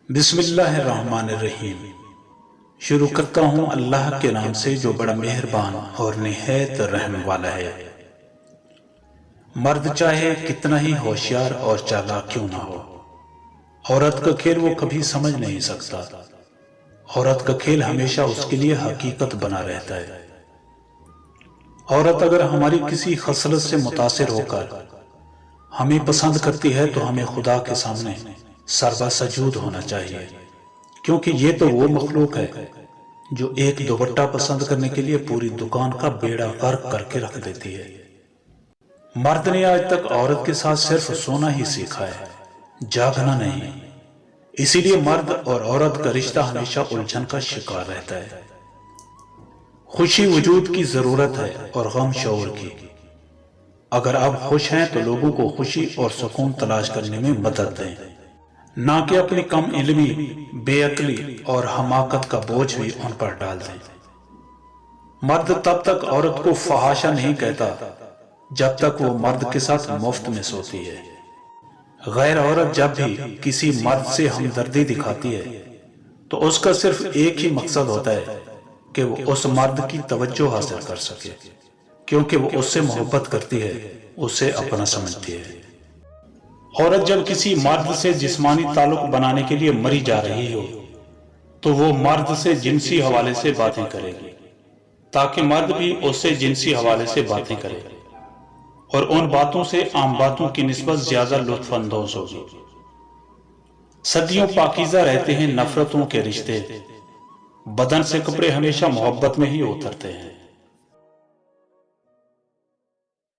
بسم اللہ الرحمن الرحیم۔ شروع کرتا ہوں اللہ کے نام سے جو بڑا مہربان اور نہایت رحم والا ہے۔ مرد چاہے کتنا ہی ہوشیار اور چالاک کیوں نہ ہو، عورت کا کھیل وہ کبھی سمجھ نہیں سکتا۔ عورت کا کھیل ہمیشہ اس کے لیے حقیقت بنا رہتا ہے۔ عورت اگر ہماری کسی خصلت سے متاثر ہو کر ہمیں پسند کرتی ہے تو ہمیں خدا کے سامنے سربا سجود ہونا چاہیے، کیونکہ یہ تو وہ مخلوق ہے جو ایک دوپٹہ پسند کرنے کے لیے پوری دکان کا بیڑا غرق کر کے رکھ دیتی ہے۔ مرد نے آج تک عورت کے ساتھ صرف سونا ہی سیکھا ہے، جاگنا نہیں۔ اسی لیے مرد اور عورت کا رشتہ ہمیشہ الجھن کا شکار رہتا ہے۔ خوشی وجود کی ضرورت ہے اور غم شعور کی۔ اگر آپ خوش ہیں تو لوگوں کو خوشی اور سکون تلاش کرنے میں مدد دیں، نہ کہ اپنی کم علمی، بے عقلی اور حماقت کا بوجھ بھی ان پر ڈال دیں۔ مرد تب تک عورت کو فحاشہ نہیں کہتا جب تک وہ مرد کے ساتھ مفت میں سوتی ہے۔ غیر عورت جب بھی کسی مرد سے ہمدردی دکھاتی ہے تو اس کا صرف ایک ہی مقصد ہوتا ہے کہ وہ اس مرد کی توجہ حاصل کر سکے، کیونکہ وہ اس سے محبت کرتی ہے، اسے اپنا سمجھتی ہے۔ عورت جب کسی مرد سے جسمانی تعلق بنانے کے لیے مری جا رہی ہو تو وہ مرد سے جنسی حوالے سے باتیں کرے گی تاکہ مرد بھی اس سے جنسی حوالے سے باتیں کرے، اور ان باتوں سے عام باتوں کی نسبت زیادہ لطف اندوز ہوگی۔ صدیوں پاکیزہ رہتے ہیں نفرتوں کے رشتے، بدن سے کپڑے ہمیشہ محبت میں ہی اترتے ہیں۔